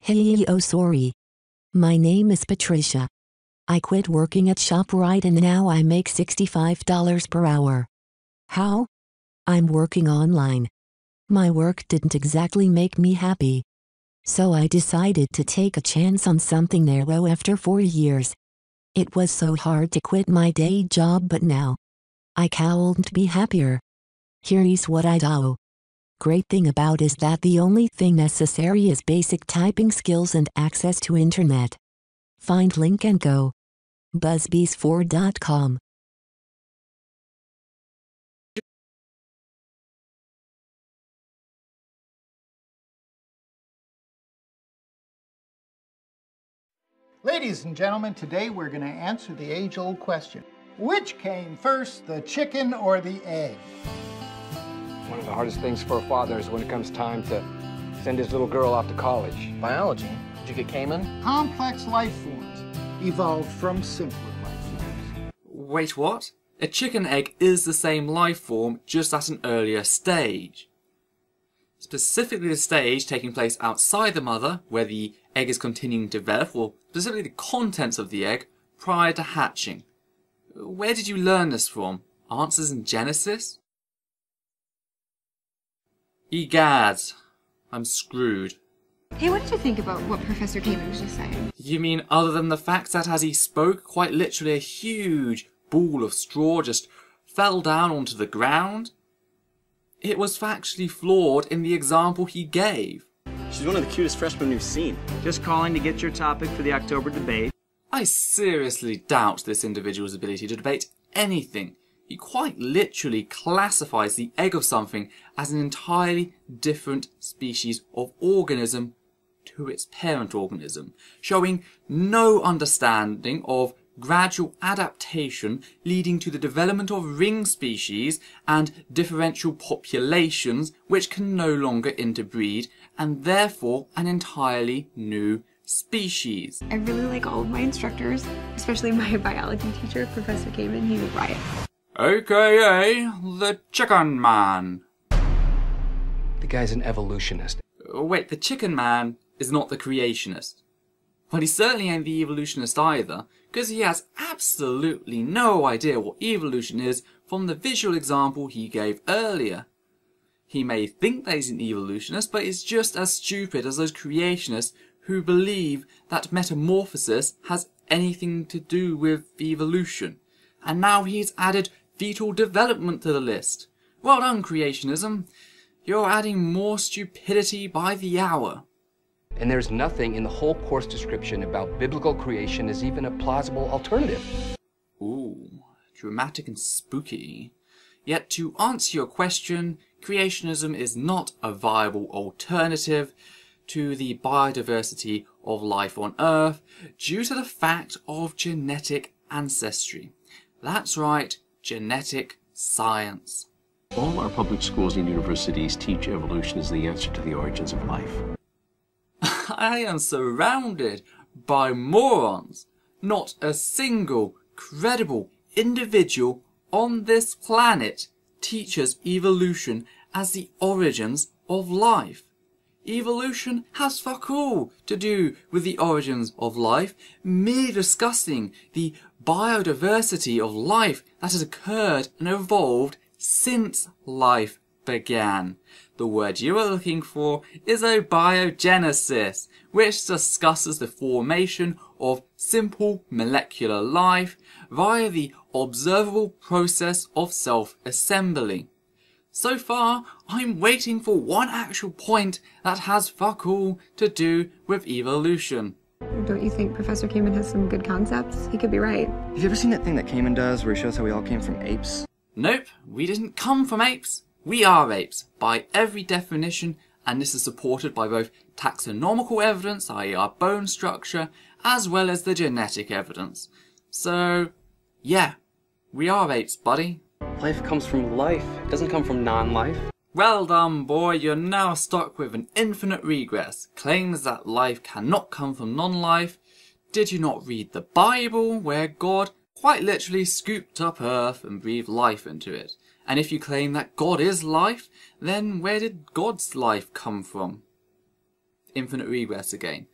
Hey, oh sorry. My name is Patricia. I quit working at ShopRite and now I make $65 per hour. How? I'm working online. My work didn't exactly make me happy. So I decided to take a chance on something narrow after 4 years. It was so hard to quit my day job, but now I can't be happier. Here's what I do. Great thing about is that the only thing necessary is basic typing skills and access to internet. Find link and go. buzzbees4.com. Ladies and gentlemen, today we're going to answer the age-old question. Which came first, the chicken or the egg? One of the hardest things for a father is when it comes time to send his little girl off to college. Biology? Did you get Cayman? Complex life forms evolved from simpler life forms. Wait, what? A chicken egg is the same life form, just at an earlier stage. Specifically the stage taking place outside the mother, where the egg is continuing to develop, or specifically the contents of the egg, prior to hatching. Where did you learn this from? Answers in Genesis? Egad, I'm screwed. Hey, what did you think about what Professor Cayman was just saying? You mean other than the fact that as he spoke, quite literally a huge ball of straw just fell down onto the ground? It was factually flawed in the example he gave. She's one of the cutest freshmen we've seen. Just calling to get your topic for the October debate. I seriously doubt this individual's ability to debate anything. He quite literally classifies the egg of something as an entirely different species of organism to its parent organism, showing no understanding of gradual adaptation leading to the development of ring species and differential populations which can no longer interbreed, and therefore an entirely new species. I really like all of my instructors, especially my biology teacher, Professor Cayman. He's a riot. AKA the Chicken Man. The guy's an evolutionist. Wait, the Chicken Man is not the creationist. Well, he certainly ain't the evolutionist either, because he has absolutely no idea what evolution is from the visual example he gave earlier. He may think that he's an evolutionist, but is just as stupid as those creationists who believe that metamorphosis has anything to do with evolution. And now he's added fetal development to the list. Well done, creationism. You're adding more stupidity by the hour. And there's nothing in the whole course description about biblical creation as even a plausible alternative. Ooh, dramatic and spooky. Yet to answer your question, creationism is not a viable alternative to the biodiversity of life on Earth due to the fact of genetic ancestry. That's right, genetic science. All our public schools and universities teach evolution as the answer to the origins of life. I am surrounded by morons. Not a single credible individual on this planet teaches evolution as the origins of life. Evolution has fuck all to do with the origins of life, merely discussing the biodiversity of life that has occurred and evolved since life began. The word you are looking for is abiogenesis, which discusses the formation of simple molecular life via the observable process of self-assembly. So far, I'm waiting for one actual point that has fuck all to do with evolution. Don't you think Professor Cayman has some good concepts? He could be right. Have you ever seen that thing that Cayman does where he shows how we all came from apes? Nope, we didn't come from apes. We are apes, by every definition, and this is supported by both taxonomical evidence, i.e. our bone structure, as well as the genetic evidence. So, yeah, we are apes, buddy. Life comes from life. It doesn't come from non-life. Well done, boy. You're now stuck with an infinite regress. Claims that life cannot come from non-life. Did you not read the Bible, where God quite literally scooped up earth and breathed life into it? And if you claim that God is life, then where did God's life come from? infinite regress again.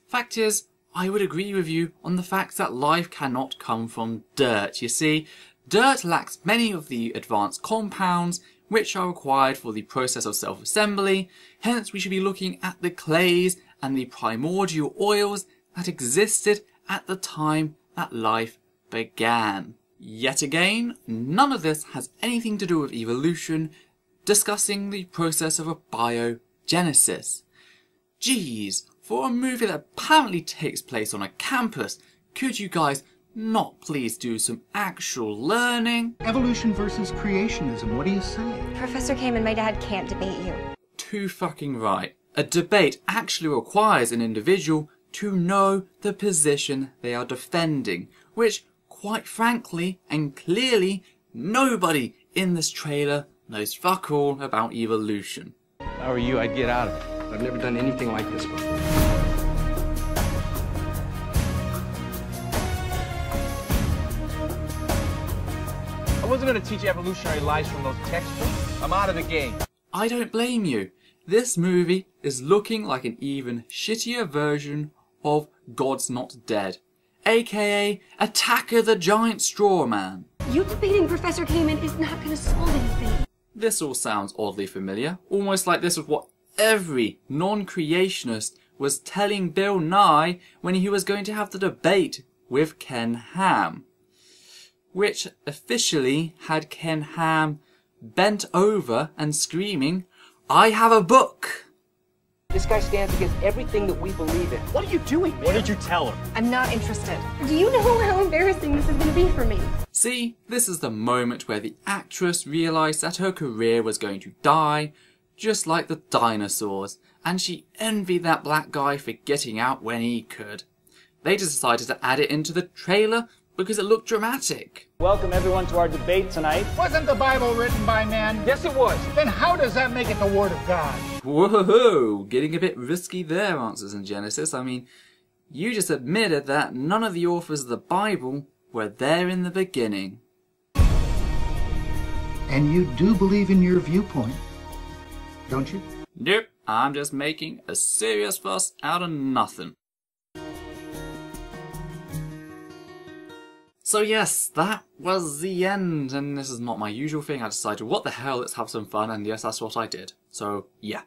Fact is, I would agree with you on the fact that life cannot come from dirt. You see, dirt lacks many of the advanced compounds which are required for the process of self-assembly, hence we should be looking at the clays and the primordial oils that existed at the time that life began. Yet again, none of this has anything to do with evolution, discussing the process of abiogenesis. Geez, for a movie that apparently takes place on a campus, could you guys not please do some actual learning? Evolution versus creationism, what do you say? Professor Kamen, my dad can't debate you. Too fucking right. A debate actually requires an individual to know the position they are defending, which, quite frankly and clearly, nobody in this trailer knows fuck all about evolution. If I were you, I'd get out of it. I've never done anything like this before. I wasn't going to teach evolutionary lies from those textbooks. I'm out of the game. I don't blame you. This movie is looking like an even shittier version of God's Not Dead, aka Attack of the Giant Straw Man. You debating Professor Kamen is not going to solve anything. This all sounds oddly familiar, almost like this was what every non-creationist was telling Bill Nye when he was going to have the debate with Ken Ham, which officially had Ken Ham bent over and screaming, "I have a book!" This guy stands against everything that we believe in. What are you doing, man? What did you tell her? I'm not interested. Do you know how embarrassing this is going to be for me? See, this is the moment where the actress realised that her career was going to die, just like the dinosaurs, and she envied that black guy for getting out when he could. They just decided to add it into the trailer because it looked dramatic. Welcome everyone to our debate tonight. Wasn't the Bible written by men? Yes, it was. Then how does that make it the Word of God? Whoa, getting a bit risky there, Answers in Genesis. I mean, you just admitted that none of the authors of the Bible were there in the beginning. And you do believe in your viewpoint, don't you? Nope, I'm just making a serious fuss out of nothing. So yes, that was the end, and this is not my usual thing. I decided, what the hell, let's have some fun, and yes, that's what I did. So yeah.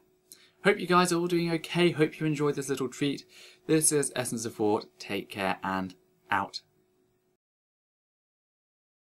Hope you guys are all doing okay, hope you enjoyed this little treat. This is Essence of Thought, take care, and out.